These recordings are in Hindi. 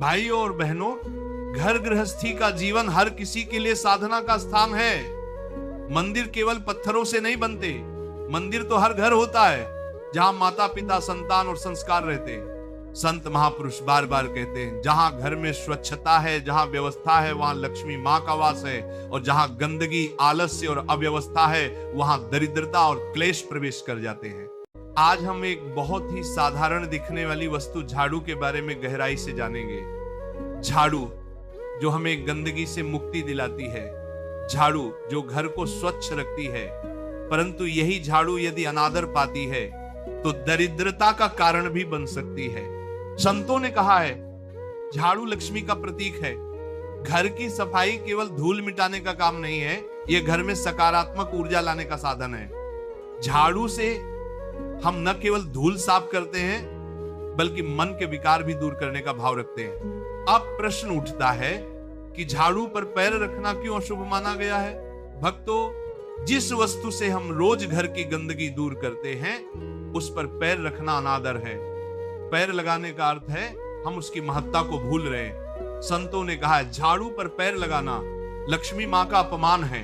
भाइयों और बहनों, घर गृहस्थी का जीवन हर किसी के लिए साधना का स्थान है। मंदिर केवल पत्थरों से नहीं बनते। मंदिर तो हर घर होता है जहां माता पिता, संतान और संस्कार रहते हैं। संत महापुरुष बार बार कहते हैं, जहां घर में स्वच्छता है, जहां व्यवस्था है, वहां लक्ष्मी मां का वास है। और जहां गंदगी, आलस्य और अव्यवस्था है, वहां दरिद्रता और क्लेश प्रवेश कर जाते हैं। आज हम एक बहुत ही साधारण दिखने वाली वस्तु झाड़ू के बारे में गहराई से जानेंगे। झाड़ू जो हमें गंदगी से मुक्ति दिलाती है, झाड़ू जो घर को स्वच्छ रखती है, परंतु यही झाड़ू यदि अनादर पाती है तो दरिद्रता का कारण भी बन सकती है। संतों ने कहा है, झाड़ू लक्ष्मी का प्रतीक है। घर की सफाई केवल धूल मिटाने का काम नहीं है, यह घर में सकारात्मक ऊर्जा लाने का साधन है। झाड़ू से हम न केवल धूल साफ करते हैं, बल्कि मन के विकार भी दूर करने का भाव रखते हैं। अब प्रश्न उठता है कि झाड़ू पर पैर रखना क्यों अशुभ माना गया है? भक्तों, जिस वस्तु से हम रोज घर की गंदगी दूर करते हैं, उस पर पैर रखना अनादर है। पैर लगाने का अर्थ है हम उसकी महत्ता को भूल रहे हैं। संतों ने कहा है, झाड़ू पर पैर लगाना लक्ष्मी मां का अपमान है।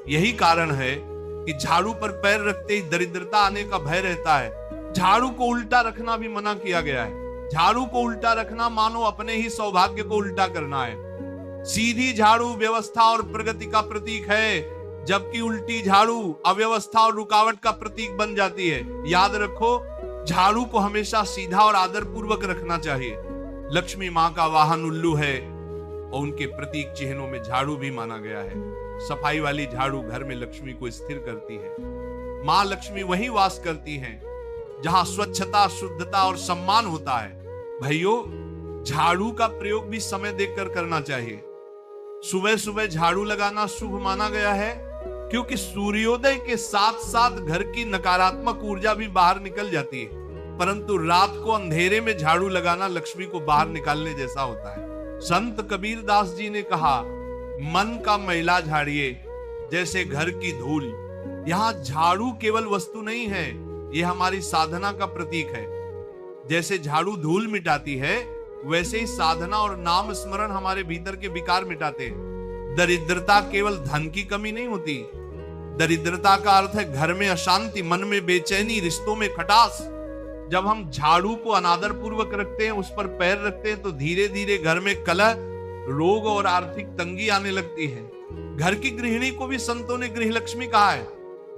यही कारण है कि झाड़ू पर पैर रखते ही दरिद्रता आने का भय रहता है। झाड़ू को उल्टा रखना भी मना किया गया है। झाड़ू को उल्टा रखना मानो अपने ही सौभाग्य को उल्टा करना है। सीधी झाड़ू व्यवस्था और प्रगति का प्रतीक है, जबकि उल्टी झाड़ू अव्यवस्था और रुकावट का प्रतीक बन जाती है। याद रखो, झाड़ू को हमेशा सीधा और आदर पूर्वक रखना चाहिए। लक्ष्मी मां का वाहन उल्लू है और उनके प्रतीक चिन्हों में झाड़ू भी माना गया है। सफाई वाली झाड़ू घर में लक्ष्मी को स्थिर करती है। मां लक्ष्मी वहीं वास करती हैं जहां स्वच्छता, शुद्धता और सम्मान होता है। भाइयों, झाड़ू का प्रयोग भी समय देखकर करना चाहिए। सुबह सुबह झाड़ू लगाना शुभ माना गया है, क्योंकि सूर्योदय के साथ साथ घर की नकारात्मक ऊर्जा भी बाहर निकल जाती है। परंतु रात को अंधेरे में झाड़ू लगाना लक्ष्मी को बाहर निकालने जैसा होता है। संत कबीर दास जी ने कहा, मन का मैला झाड़िए जैसे घर की धूल। यहां झाड़ू केवल वस्तु नहीं है, यह हमारी साधना का प्रतीक है। जैसे झाड़ू धूल मिटाती है, वैसे ही साधना और नाम स्मरण हमारे भीतर के विकार मिटाते हैं। दरिद्रता केवल धन की कमी नहीं होती। दरिद्रता का अर्थ है घर में अशांति, मन में बेचैनी, रिश्तों में खटास। जब हम झाड़ू को अनादर पूर्वक रखते हैं, उस पर पैर रखते हैं, तो धीरे धीरे घर में कलह, रोग और आर्थिक तंगी आने लगती है। घर की गृहिणी को भी संतों ने गृह लक्ष्मी कहा है।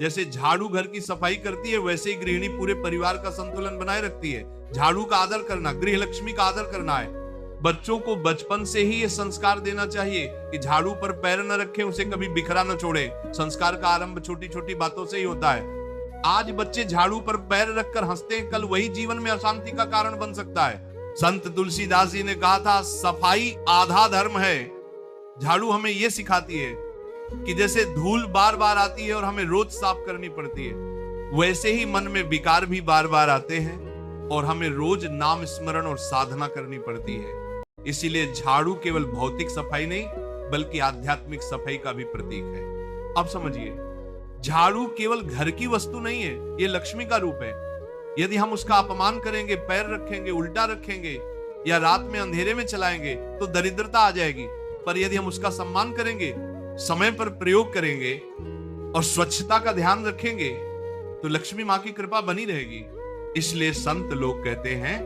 जैसे झाड़ू घर की सफाई करती है, वैसे ही गृहिणी पूरे परिवार का संतुलन बनाए रखती है। झाड़ू का आदर करना, गृह लक्ष्मी का आदर करना है। बच्चों को बचपन से ही ये संस्कार देना चाहिए कि झाड़ू पर पैर न रखें, उसे कभी बिखरा न छोड़े। संस्कार का आरंभ छोटी छोटी बातों से ही होता है। आज बच्चे झाड़ू पर पैर रखकर हंसते हैं, कल वही जीवन में अशांति का कारण बन सकता है। संत तुलसीदास जी ने कहा था, सफाई आधा धर्म है। झाड़ू हमें यह सिखाती है कि जैसे धूल बार बार आती है और हमें रोज साफ करनी पड़ती है, वैसे ही मन में विकार भी बार बार आते हैं और हमें रोज नाम स्मरण और साधना करनी पड़ती है। इसीलिए झाड़ू केवल भौतिक सफाई नहीं, बल्कि आध्यात्मिक सफाई का भी प्रतीक है। अब समझिए, झाड़ू केवल घर की वस्तु नहीं है, यह लक्ष्मी का रूप है। यदि हम उसका अपमान करेंगे, पैर रखेंगे, उल्टा रखेंगे या रात में अंधेरे में चलाएंगे, तो दरिद्रता आ जाएगी। पर यदि हम उसका सम्मान करेंगे, समय पर प्रयोग करेंगे और स्वच्छता का ध्यान रखेंगे, तो लक्ष्मी मां की कृपा बनी रहेगी। इसलिए संत लोग कहते हैं,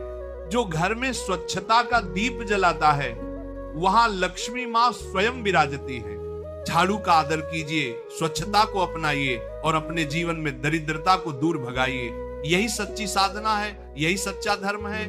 जो घर में स्वच्छता का दीप जलाता है, वहां लक्ष्मी मां स्वयं विराजती है। झाड़ू का आदर कीजिए, स्वच्छता को अपनाइए और अपने जीवन में दरिद्रता को दूर भगाइए। यही सच्ची साधना है, यही सच्चा धर्म है।